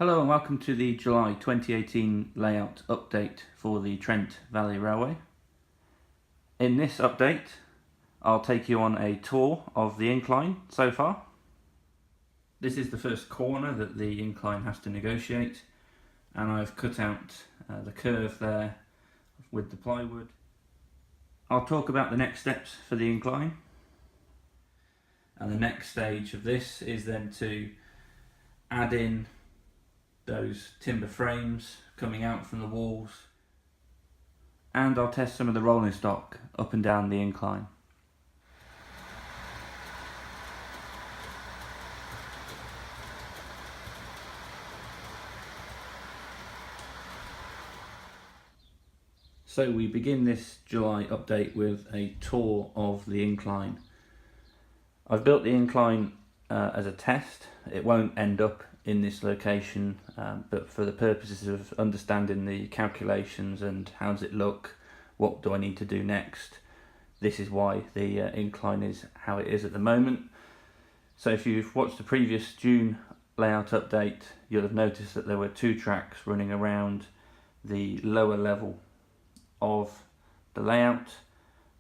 Hello and welcome to the July 2018 layout update for the Trent Valley Railway. In this update, I'll take you on a tour of the incline so far. This is the first corner that the incline has to negotiate, and I've cut out the curve there with the plywood. I'll talk about the next steps for the incline, and the next stage of this is then to add in those timber frames coming out from the walls, and I'll test some of the rolling stock up and down the incline. So we begin this July update with a tour of the incline. I've built the incline as a test. It won't end up in this location, but for the purposes of understanding the calculations and how does it look, what do I need to do next, this is why the incline is how it is at the moment. So if you've watched the previous June layout update, you'll have noticed that there were two tracks running around the lower level of the layout,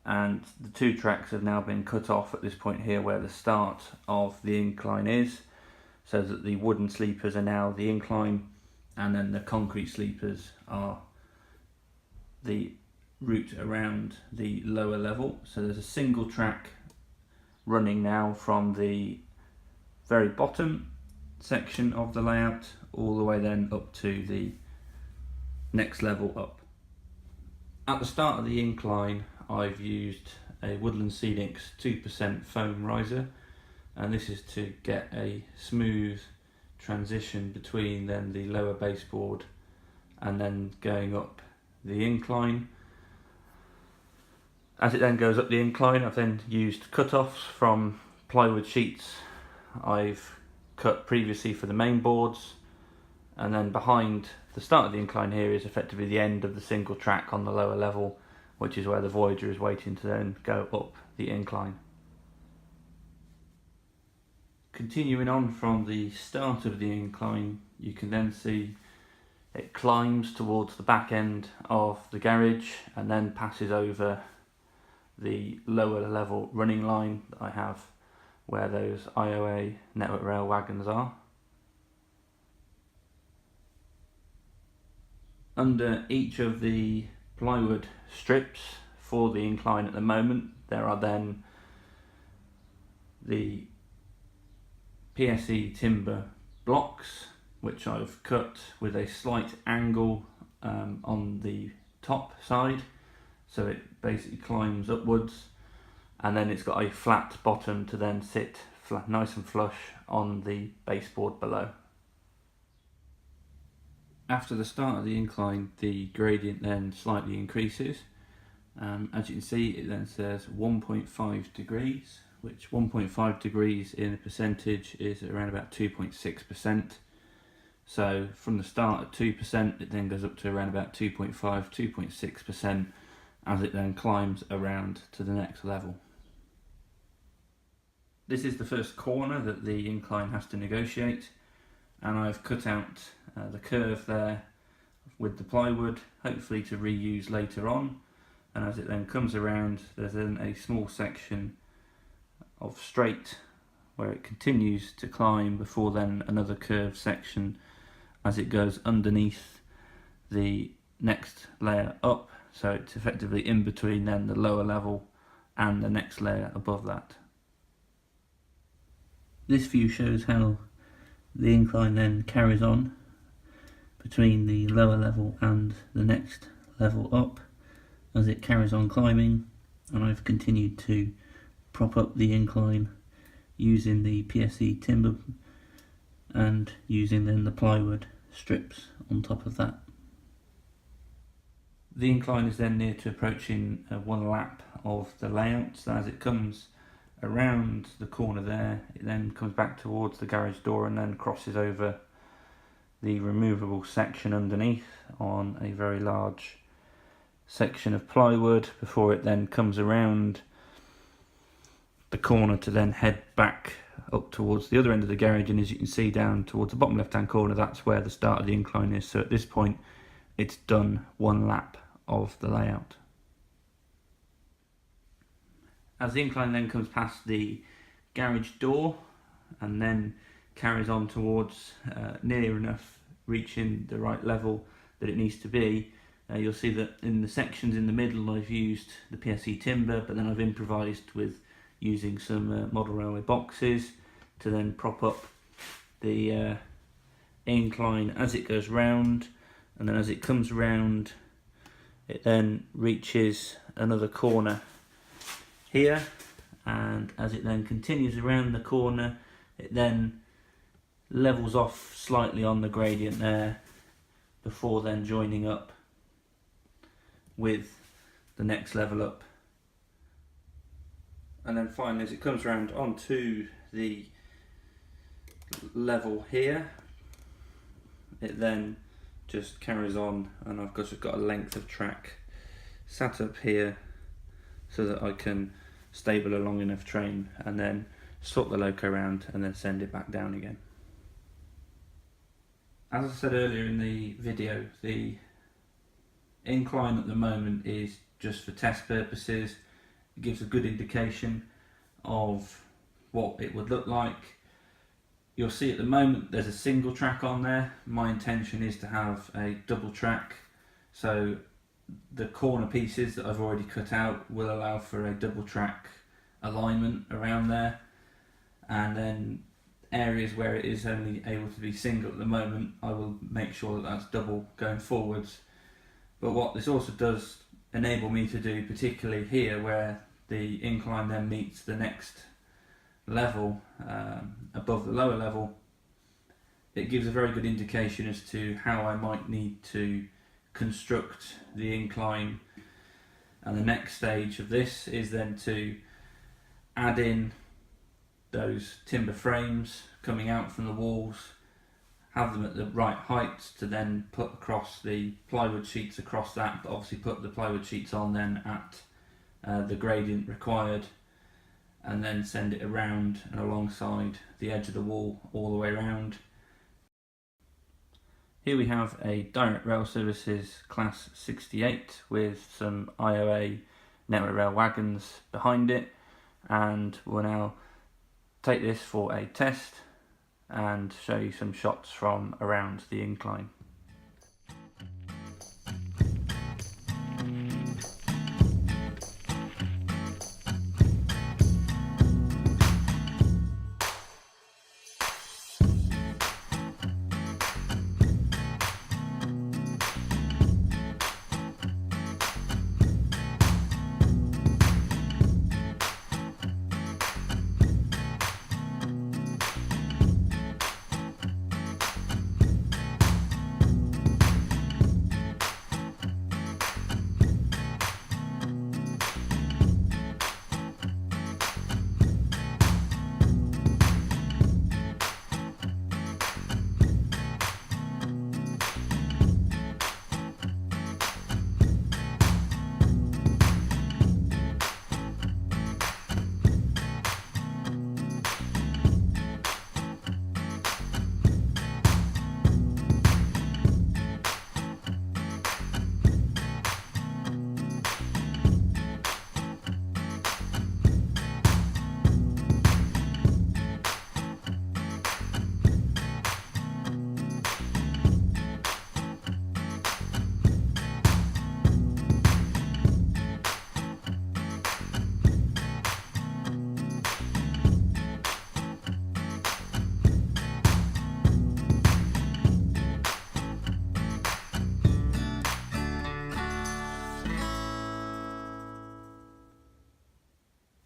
and the two tracks have now been cut off at this point here where the start of the incline is, so that the wooden sleepers are now the incline, and then the concrete sleepers are the route around the lower level. So there's a single track running now from the very bottom section of the layout all the way then up to the next level up. At the start of the incline, I've used a Woodland Scenics 2% foam riser, and this is to get a smooth transition between then the lower baseboard and then going up the incline. As it then goes up the incline, I've then used cut-offs from plywood sheets I've cut previously for the main boards, and then behind the start of the incline here is effectively the end of the single track on the lower level, which is where the Voyager is waiting to then go up the incline. Continuing on from the start of the incline, you can then see it climbs towards the back end of the garage and then passes over the lower level running line that I have where those IOA Network Rail wagons are. Under each of the plywood strips for the incline at the moment, there are then the PSE timber blocks, which I've cut with a slight angle on the top side, so it basically climbs upwards, and then it's got a flat bottom to then sit flat, nice and flush on the baseboard below. After the start of the incline, the gradient then slightly increases. As you can see, it then says 1.5 degrees, which 1.5 degrees in a percentage is around about 2.6%. So from the start at 2%, it then goes up to around about 2.5, 2.6% as it then climbs around to the next level. This is the first corner that the incline has to negotiate, and I've cut out the curve there with the plywood, hopefully to reuse later on. And as it then comes around, there's then a small section of straight where it continues to climb before then another curved section as it goes underneath the next layer up, so it's effectively in between then the lower level and the next layer above that. This view shows how the incline then carries on between the lower level and the next level up as it carries on climbing, and I've continued to prop up the incline using the PSE timber and using then the plywood strips on top of that. The incline is then near to approaching one lap of the layout, so as it comes around the corner there, it then comes back towards the garage door and then crosses over the removable section underneath on a very large section of plywood before it then comes around the corner to then head back up towards the other end of the garage, and as you can see down towards the bottom left hand corner, that's where the start of the incline is. So at this point it's done one lap of the layout. As the incline then comes past the garage door and then carries on towards near enough reaching the right level that it needs to be, you'll see that in the sections in the middle I've used the PSE timber, but then I've improvised with using some model railway boxes to then prop up the incline as it goes round, and then as it comes round it then reaches another corner here, and as it then continues around the corner it then levels off slightly on the gradient there before then joining up with the next level up. And then finally, as it comes around onto the level here, it then just carries on, and I've just got a length of track sat up here so that I can stable a long enough train and then swap the loco around and then send it back down again. As I said earlier in the video, the incline at the moment is just for test purposes. It gives a good indication of what it would look like. You'll see at the moment there's a single track on there. My intention is to have a double track, so the corner pieces that I've already cut out will allow for a double track alignment around there, and then areas where it is only able to be single at the moment, I will make sure that that's double going forwards. But what this also does enable me to do, particularly here where the incline then meets the next level above the lower level, it gives a very good indication as to how I might need to construct the incline. And the next stage of this is then to add in those timber frames coming out from the walls, have them at the right height to then put across the plywood sheets across that, but obviously put the plywood sheets on then at the gradient required, and then send it around and alongside the edge of the wall all the way around. Here we have a Direct Rail Services Class 68 with some IOA network rail wagons behind it, and we'll now take this for a test and show you some shots from around the incline.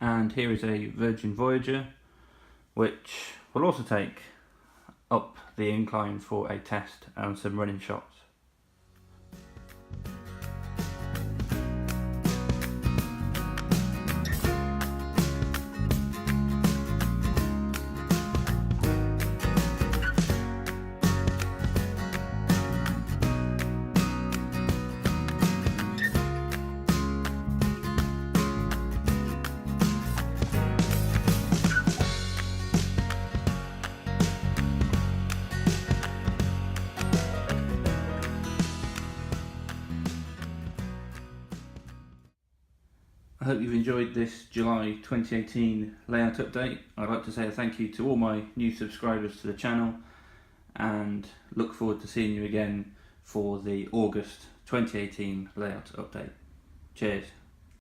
And here is a Virgin Voyager, which will also take up the incline for a test and some running shots. I hope you've enjoyed this July 2018 layout update. I'd like to say a thank you to all my new subscribers to the channel and look forward to seeing you again for the August 2018 layout update. Cheers.